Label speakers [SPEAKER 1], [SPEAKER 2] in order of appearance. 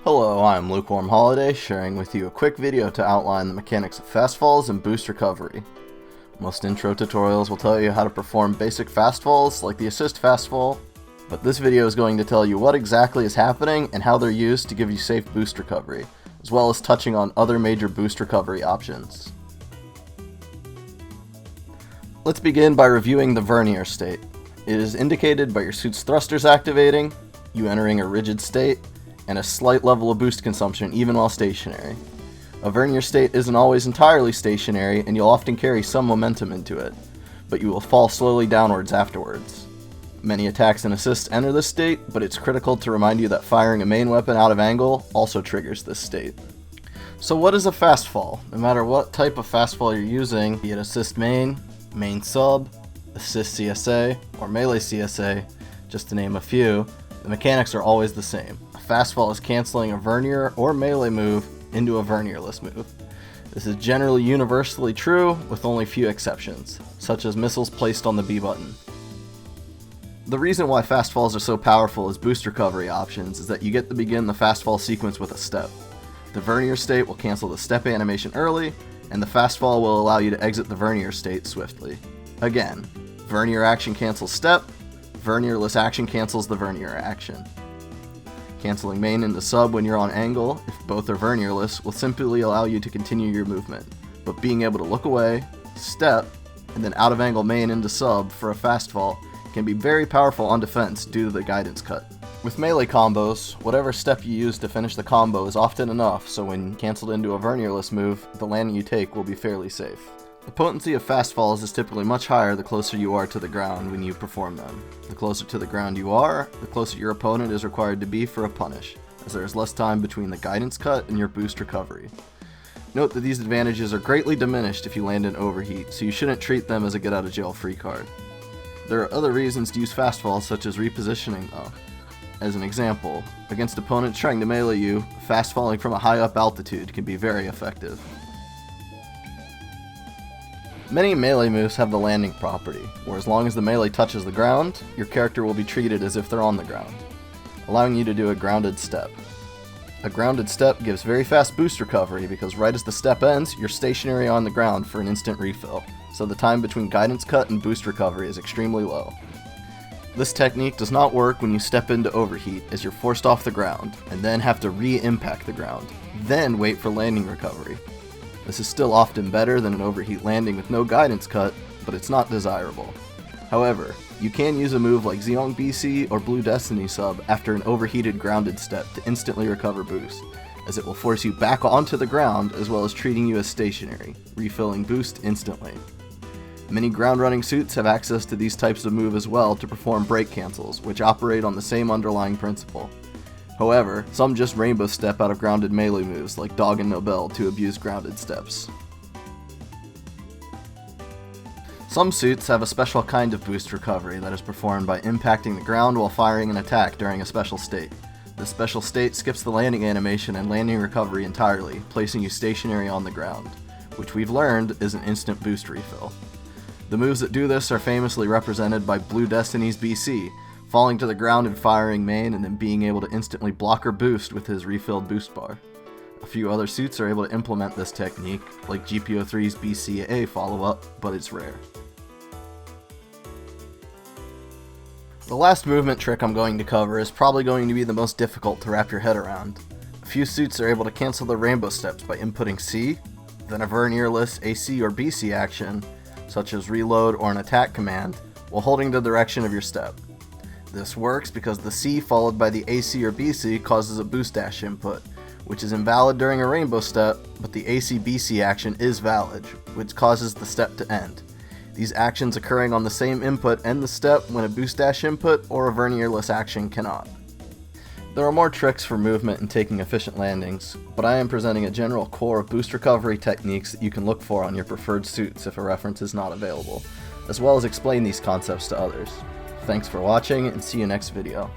[SPEAKER 1] Hello, I'm LukewarmHoliday, sharing with you a quick video to outline the mechanics of fastfalls and boost recovery. Most intro tutorials will tell you how to perform basic fastfalls like the assist fastfall, but this video is going to tell you what exactly is happening and how they're used to give you safe boost recovery, as well as touching on other major boost recovery options. Let's begin by reviewing the Vernier state. It is indicated by your suit's thrusters activating, you entering a rigid state, and a slight level of boost consumption even while stationary. A Vernier state isn't always entirely stationary, and you'll often carry some momentum into it, but you will fall slowly downwards afterwards. Many attacks and assists enter this state, but it's critical to remind you that firing a main weapon out of angle also triggers this state. So what is a fastfall? No matter what type of fastfall you're using, be it assist main, main sub, assist CSA, or melee CSA, just to name a few, the mechanics are always the same. A fastfall is canceling a Vernier or melee move into a Vernierless move. This is generally universally true, with only few exceptions, such as missiles placed on the B button. The reason why fastfalls are so powerful as boost recovery options is that you get to begin the fastfall sequence with a step. The Vernier state will cancel the step animation early, and the fastfall will allow you to exit the Vernier state swiftly. Again, Vernier action cancels step, Vernierless action cancels the Vernier action. Canceling main into sub when you're on angle, if both are Vernierless, will simply allow you to continue your movement, but being able to look away, step, and then out of angle main into sub for a fastfall can be very powerful on defense due to the guidance cut. With melee combos, whatever step you use to finish the combo is often enough, so when canceled into a Vernierless move, the landing you take will be fairly safe. The potency of fastfalls is typically much higher the closer you are to the ground when you perform them. The closer to the ground you are, the closer your opponent is required to be for a punish, as there is less time between the guidance cut and your boost recovery. Note that these advantages are greatly diminished if you land in overheat, so you shouldn't treat them as a get out of jail free card. There are other reasons to use fastfalls, such as repositioning though. As an example, against opponents trying to melee you, fastfalling from a high up altitude can be very effective. Many melee moves have the landing property, where as long as the melee touches the ground, your character will be treated as if they're on the ground, allowing you to do a grounded step. A grounded step gives very fast boost recovery because right as the step ends, you're stationary on the ground for an instant refill, so the time between guidance cut and boost recovery is extremely low. This technique does not work when you step into overheat, as you're forced off the ground, and then have to re-impact the ground, then wait for landing recovery. This is still often better than an overheat landing with no guidance cut, but it's not desirable. However, you can use a move like Zeong BC or Blue Destiny sub after an overheated grounded step to instantly recover boost, as it will force you back onto the ground as well as treating you as stationary, refilling boost instantly. Many ground running suits have access to these types of move as well to perform break cancels, which operate on the same underlying principle. However, some just rainbow step out of grounded melee moves like Dog and Nobel to abuse grounded steps. Some suits have a special kind of boost recovery that is performed by impacting the ground while firing an attack during a special state. This special state skips the landing animation and landing recovery entirely, placing you stationary on the ground, which we've learned is an instant boost refill. The moves that do this are famously represented by Blue Destiny's BC, falling to the ground and firing main and then being able to instantly block or boost with his refilled boost bar. A few other suits are able to implement this technique, like GPO3's BCA follow-up, but it's rare. The last movement trick I'm going to cover is probably going to be the most difficult to wrap your head around. A few suits are able to cancel the rainbow steps by inputting C, then a Vernierless AC or BC action, such as reload or an attack command, while holding the direction of your step. This works because the C followed by the AC or BC causes a boost dash input, which is invalid during a rainbow step, but the AC-BC action is valid, which causes the step to end. These actions occurring on the same input end the step when a boost dash input or a Vernierless action cannot. There are more tricks for movement and taking efficient landings, but I am presenting a general core of boost recovery techniques that you can look for on your preferred suits if a reference is not available, as well as explain these concepts to others. Thanks for watching, and see you next video.